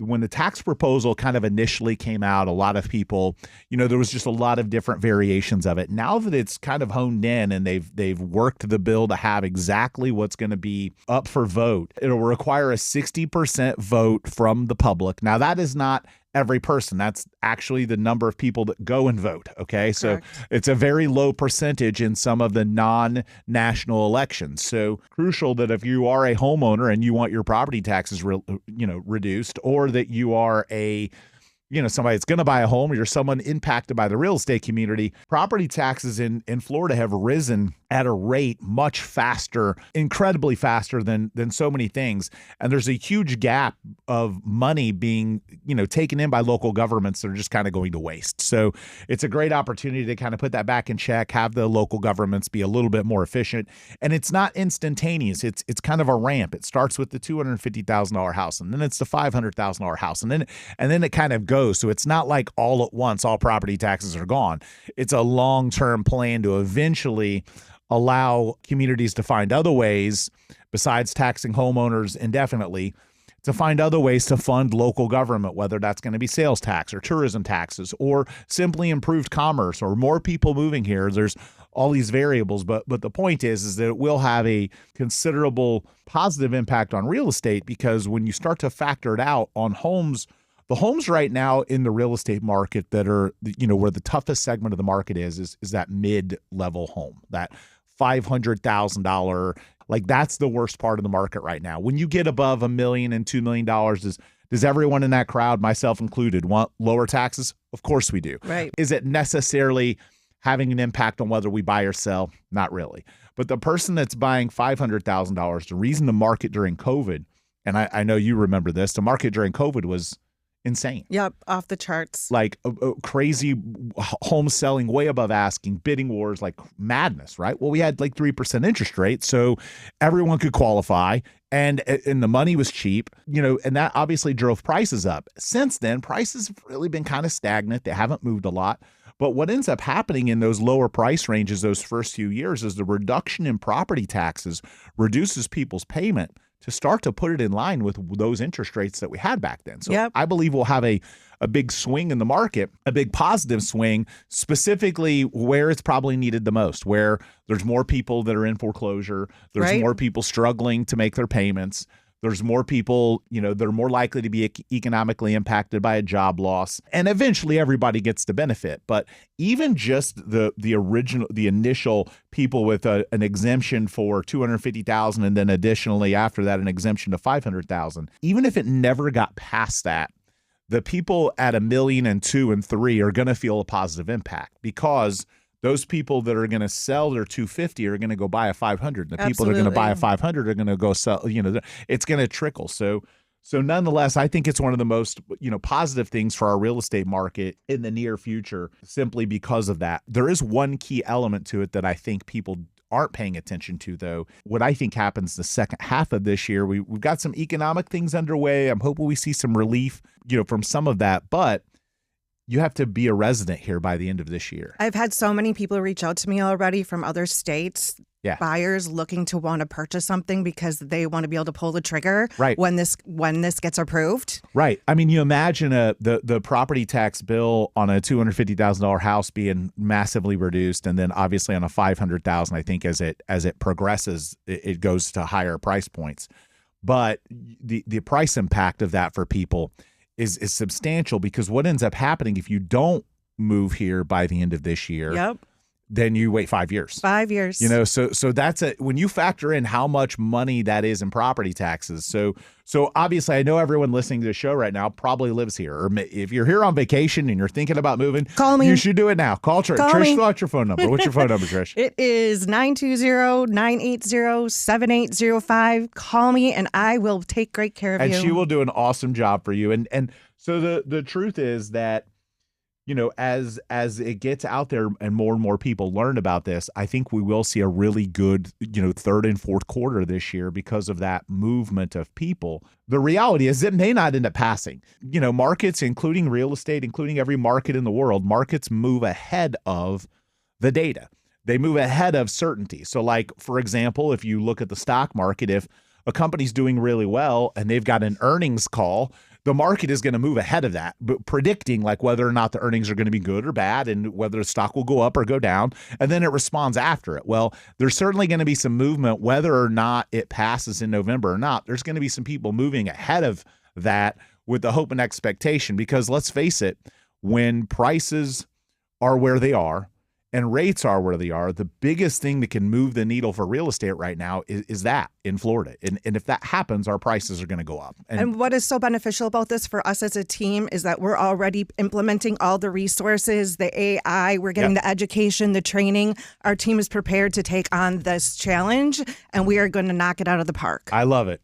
when the tax proposal kind of initially came out, a lot of people, there was just a lot of different variations of it. Now that it's kind of honed in and they've worked the bill to have exactly what's going to be up for vote, it'll require a 60% vote from the public. Now, that is not every person. That's actually the number of people that go and vote. Okay. So it's a very low percentage in some of the non-national elections. So crucial that if you are a homeowner and you want your property taxes, reduced, or that you are somebody that's going to buy a home, or you're someone impacted by the real estate community, property taxes in Florida have risen at a rate much faster, incredibly faster than so many things. And there's a huge gap of money being, taken in by local governments that are just kind of going to waste. So it's a great opportunity to kind of put that back in check, have the local governments be a little bit more efficient. And it's not instantaneous. It's kind of a ramp. It starts with the $250,000 house, and then it's the $500,000 house, and then it kind of goes. So it's not like all at once all property taxes are gone. It's a long-term plan to eventually allow communities to find other ways besides taxing homeowners indefinitely, to find other ways to fund local government, whether that's going to be sales tax or tourism taxes or simply improved commerce or more people moving here. There's all these variables, but the point is that it will have a considerable positive impact on real estate, because when you start to factor it out on homes, the homes right now in the real estate market that are, where the toughest segment of the market is that mid-level home, that $500,000, like that's the worst part of the market right now. When you get above $1 million and $2 million, does everyone in that crowd, myself included, want lower taxes? Of course we do. Right. Is it necessarily having an impact on whether we buy or sell? Not really. But the person that's buying $500,000, the reason the market during COVID, and I know you remember this, the market during COVID was insane. Yep, off the charts. Like crazy home selling way above asking, bidding wars, like madness, right? Well, we had like 3% interest rate, so everyone could qualify, and the money was cheap, and that obviously drove prices up. Since then, prices have really been kind of stagnant. They haven't moved a lot. But what ends up happening in those lower price ranges those first few years is the reduction in property taxes reduces people's payment to start to put it in line with those interest rates that we had back then. So I believe we'll have a big swing in the market, a big positive swing, specifically where it's probably needed the most, where there's more people that are in foreclosure, there's more people struggling to make their payments. There's more people, that are more likely to be economically impacted by a job loss, and eventually everybody gets to benefit. But even just the initial people with an exemption for $250,000, and then additionally after that an exemption to $500,000, even if it never got past that, the people at $1 million and $2 million and $3 million are going to feel a positive impact, because those people that are going to sell their 250 are going to go buy a 500. The people that are going to buy a 500 are going to go sell, it's going to trickle. So nonetheless, I think it's one of the most, positive things for our real estate market in the near future, simply because of that. There is one key element to it that I think people aren't paying attention to, though. What I think happens the second half of this year, we've got some economic things underway. I'm hoping we see some relief, from some of that, but you have to be a resident here by the end of this year. I've had so many people reach out to me already from other states, buyers looking to want to purchase something because they want to be able to pull the trigger when this gets approved. Right. I mean, you imagine the property tax bill on a $250,000 house being massively reduced, and then obviously on a $500,000, I think as it progresses, it goes to higher price points. But the price impact of that for people is substantial, because what ends up happening if you don't move here by the end of this year, then you wait 5 years. 5 years. So that's when you factor in how much money that is in property taxes. So obviously, I know everyone listening to the show right now probably lives here. Or if you're here on vacation and you're thinking about moving, call me. You should do it now. Call Trish. Trish, what's your phone number? What's your phone number, Trish? It is 920-980-7805. Call me and I will take great care of you. And she will do an awesome job for you. And so the truth is that, as it gets out there and more people learn about this, I think we will see a really good, third and fourth quarter this year because of that movement of people. The reality is it may not end up passing. Markets, including real estate, including every market in the world, markets move ahead of the data. They move ahead of certainty. So like, for example, if you look at the stock market, if a company's doing really well and they've got an earnings call, the market is going to move ahead of that, but predicting like whether or not the earnings are going to be good or bad and whether the stock will go up or go down, and then it responds after it. Well, there's certainly going to be some movement whether or not it passes in November or not. There's going to be some people moving ahead of that with the hope and expectation, because let's face it, when prices are where they are and rates are where they are, the biggest thing that can move the needle for real estate right now is that in Florida. And if that happens, our prices are going to go up. And what is so beneficial about this for us as a team is that we're already implementing all the resources, the AI, we're getting the education, the training. Our team is prepared to take on this challenge, and we are going to knock it out of the park. I love it.